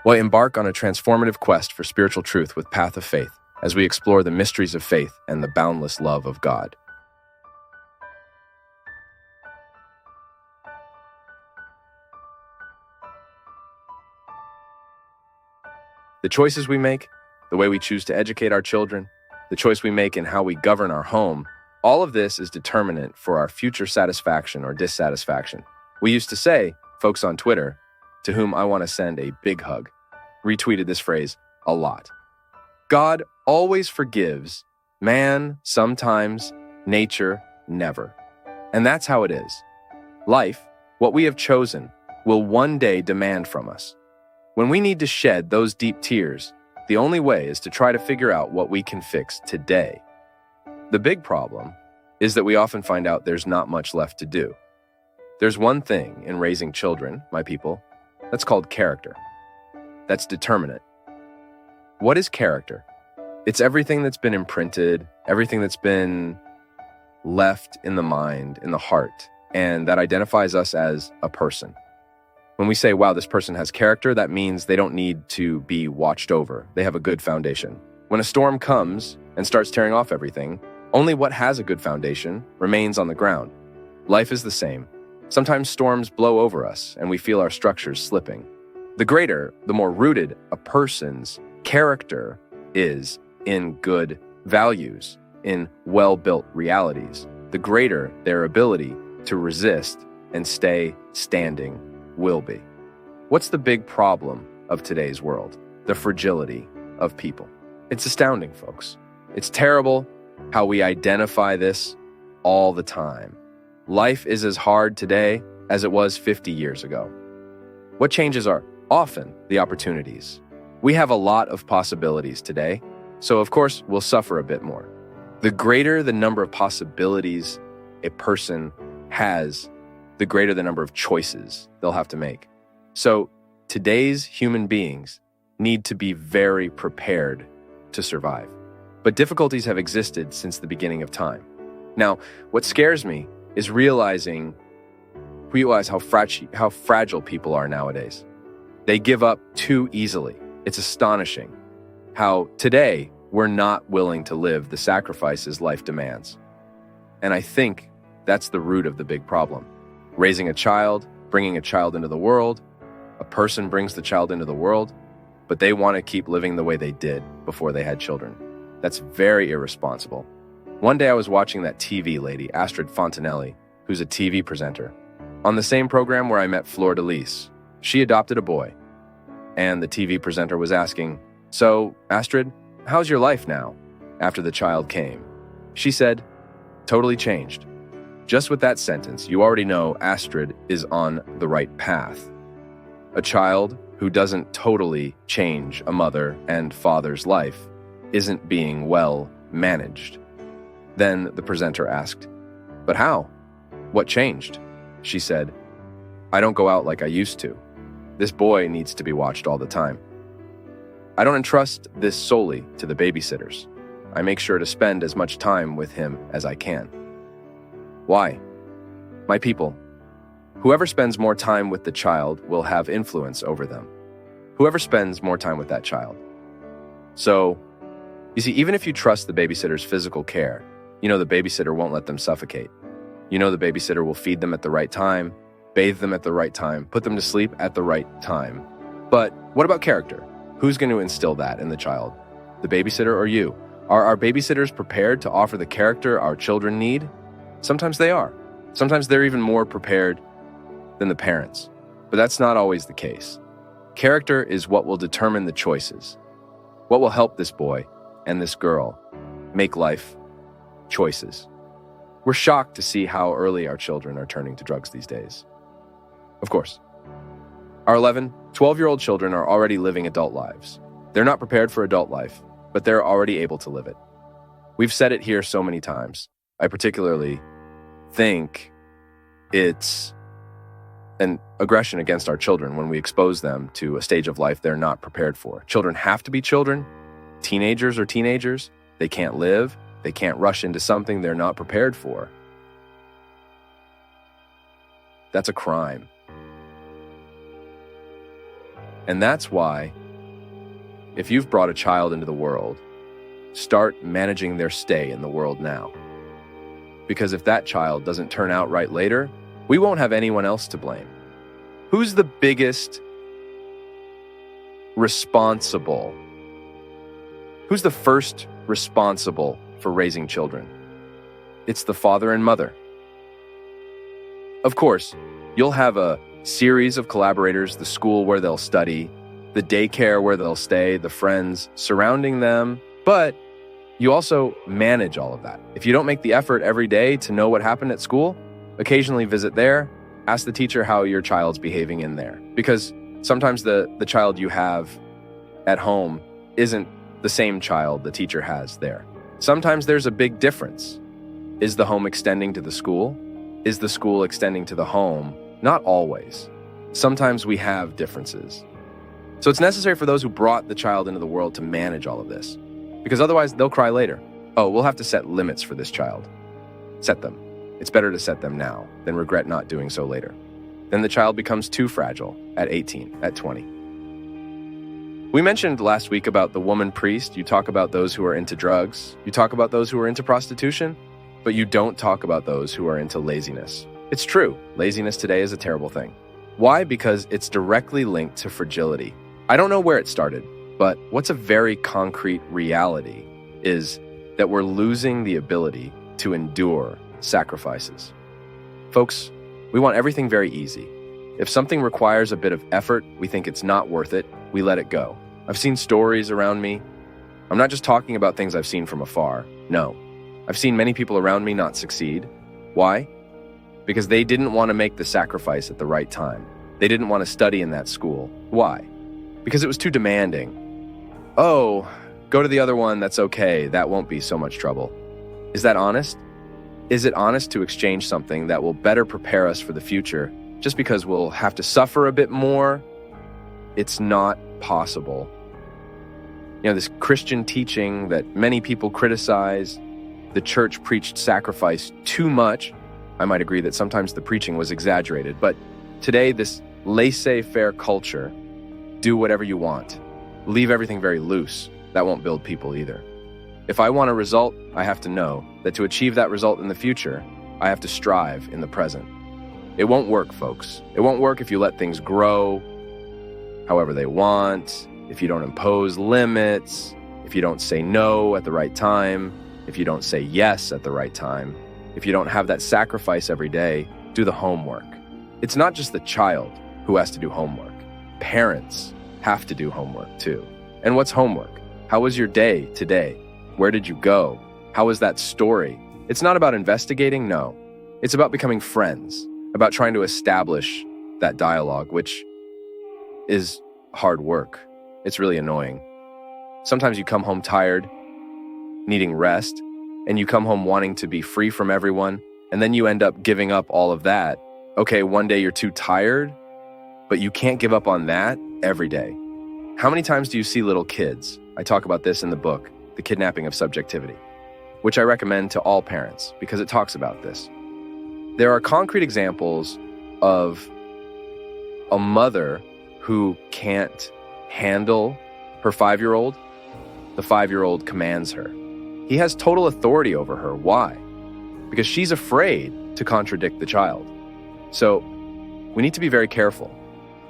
Well, embark on a transformative quest for spiritual truth with Path of Faith as we explore the mysteries of faith and the boundless love of God. The choices we make, the way we choose to educate our children, the choice we make in how we govern our home, all of this is determinant for our future satisfaction or dissatisfaction. We used to say, folks on Twitter, to whom I want to send a big hug, retweeted this phrase a lot. God always forgives, man sometimes, nature never. And that's how it is. Life, what we have chosen, will one day demand from us. When we need to shed those deep tears, the only way is to try to figure out what we can fix today. The big problem is that we often find out there's not much left to do. There's one thing in raising children, my people, that's called character. That's determinate. What is character? It's everything that's been imprinted, everything that's been left in the mind, in the heart, and that identifies us as a person. When we say, wow, this person has character, that means they don't need to be watched over. They have a good foundation. When a storm comes and starts tearing off everything, only what has a good foundation remains on the ground. Life is the same. Sometimes storms blow over us and we feel our structures slipping. The greater, the more rooted a person's character is in good values, in well-built realities, the greater their ability to resist and stay standing will be. What's the big problem of today's world? The fragility of people. It's astounding, folks. It's terrible how we identify this all the time. Life is as hard today as it was 50 years ago. What changes are often the opportunities. We have a lot of possibilities today, so of course we'll suffer a bit more. The greater the number of possibilities a person has, the greater the number of choices they'll have to make. So today's human beings need to be very prepared to survive. But difficulties have existed since the beginning of time. Now, what scares me is realize how fragile people are nowadays. They give up too easily. It's astonishing how today we're not willing to live the sacrifices life demands. And I think that's the root of the big problem. Raising a child, bringing a child into the world, a person brings the child into the world, but they want to keep living the way they did before they had children. That's very irresponsible. One day I was watching that TV lady, Astrid Fontanelli, who's a TV presenter. On the same program where I met Fleur de Lis, she adopted a boy. And the TV presenter was asking, "So, Astrid, how's your life now?" After the child came. She said, "Totally changed." Just with that sentence, you already know Astrid is on the right path. A child who doesn't totally change a mother and father's life isn't being well managed. Then the presenter asked, "But how? What changed?" She said, "I don't go out like I used to. This boy needs to be watched all the time. I don't entrust this solely to the babysitters. I make sure to spend as much time with him as I can." Why? My people, whoever spends more time with the child will have influence over them. Whoever spends more time with that child. So, you see, even if you trust the babysitter's physical care, you know the babysitter won't let them suffocate. You know the babysitter will feed them at the right time, bathe them at the right time, put them to sleep at the right time. But what about character? Who's going to instill that in the child? The babysitter or you? Are our babysitters prepared to offer the character our children need? Sometimes they are. Sometimes they're even more prepared than the parents. But that's not always the case. Character is what will determine the choices. What will help this boy and this girl make life choices. We're shocked to see how early our children are turning to drugs these days. Of course. Our 11, 12-year-old children are already living adult lives. They're not prepared for adult life, but they're already able to live it. We've said it here so many times. I particularly think it's an aggression against our children when we expose them to a stage of life they're not prepared for. Children have to be children. Teenagers are teenagers. They can't live. They can't rush into something they're not prepared for. That's a crime. And that's why, if you've brought a child into the world, start managing their stay in the world now. Because if that child doesn't turn out right later, we won't have anyone else to blame. Who's the biggest responsible? Who's the first responsible for raising children? It's the father and mother. Of course, you'll have a series of collaborators, the school where they'll study, the daycare where they'll stay, the friends surrounding them, but you also manage all of that. If you don't make the effort every day to know what happened at school, occasionally visit there, ask the teacher how your child's behaving in there. Because sometimes the child you have at home isn't the same child the teacher has there. Sometimes there's a big difference. Is the home extending to the school? Is the school extending to the home? Not always. Sometimes we have differences. So it's necessary for those who brought the child into the world to manage all of this, because otherwise they'll cry later. Oh, we'll have to set limits for this child. Set them. It's better to set them now than regret not doing so later. Then the child becomes too fragile at 18, at 20. We mentioned last week about the woman priest. You talk about those who are into drugs. You talk about those who are into prostitution, but you don't talk about those who are into laziness. It's true. Laziness today is a terrible thing. Why? Because it's directly linked to fragility. I don't know where it started, but what's a very concrete reality is that we're losing the ability to endure sacrifices. Folks, we want everything very easy. If something requires a bit of effort, we think it's not worth it, we let it go. I've seen stories around me. I'm not just talking about things I've seen from afar. No, I've seen many people around me not succeed. Why? Because they didn't want to make the sacrifice at the right time. They didn't want to study in that school. Why? Because it was too demanding. Oh, go to the other one, that's okay. That won't be so much trouble. Is that honest? Is it honest to exchange something that will better prepare us for the future just because we'll have to suffer a bit more? It's not possible. You know, this Christian teaching that many people criticize, the church preached sacrifice too much. I might agree that sometimes the preaching was exaggerated, but today this laissez-faire culture, do whatever you want, leave everything very loose, that won't build people either. If I want a result, I have to know that to achieve that result in the future, I have to strive in the present. It won't work, folks. It won't work if you let things grow however they want, if you don't impose limits, if you don't say no at the right time, if you don't say yes at the right time, if you don't have that sacrifice every day, do the homework. It's not just the child who has to do homework. Parents have to do homework too. And what's homework? How was your day today? Where did you go? How was that story? It's not about investigating, no. It's about becoming friends, about trying to establish that dialogue, which is hard work. It's really annoying. Sometimes you come home tired, needing rest, and you come home wanting to be free from everyone, and then you end up giving up all of that. Okay, one day you're too tired, but you can't give up on that every day. How many times do you see little kids? I talk about this in the book, The Kidnapping of Subjectivity, which I recommend to all parents because it talks about this. There are concrete examples of a mother who can't handle her 5-year-old. The 5-year-old commands her. He has total authority over her. Why? Because she's afraid to contradict the child. So we need to be very careful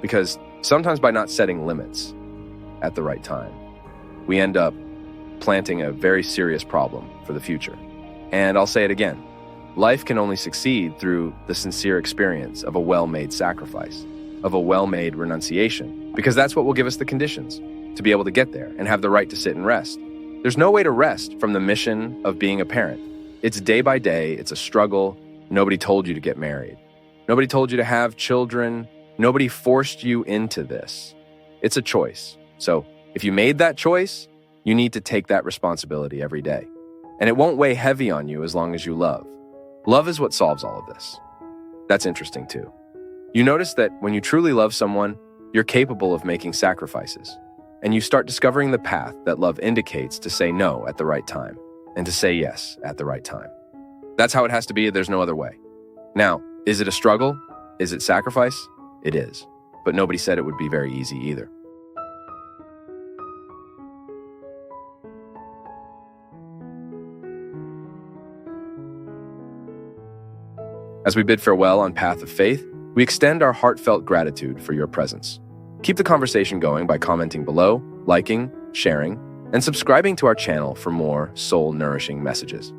because sometimes by not setting limits at the right time, we end up planting a very serious problem for the future. And I'll say it again, life can only succeed through the sincere experience of a well-made sacrifice, of a well-made renunciation, because that's what will give us the conditions to be able to get there and have the right to sit and rest. There's no way to rest from the mission of being a parent. It's day by day, it's a struggle. Nobody told you to get married. Nobody told you to have children. Nobody forced you into this. It's a choice. So if you made that choice, you need to take that responsibility every day. And it won't weigh heavy on you as long as you love. Love is what solves all of this. That's interesting too. You notice that when you truly love someone, you're capable of making sacrifices. And you start discovering the path that love indicates to say no at the right time and to say yes at the right time. That's how it has to be. There's no other way. Now, is it a struggle? Is it sacrifice? It is. But nobody said it would be very easy either. As we bid farewell on Path of Faith, we extend our heartfelt gratitude for your presence. Keep the conversation going by commenting below, liking, sharing, and subscribing to our channel for more soul-nourishing messages.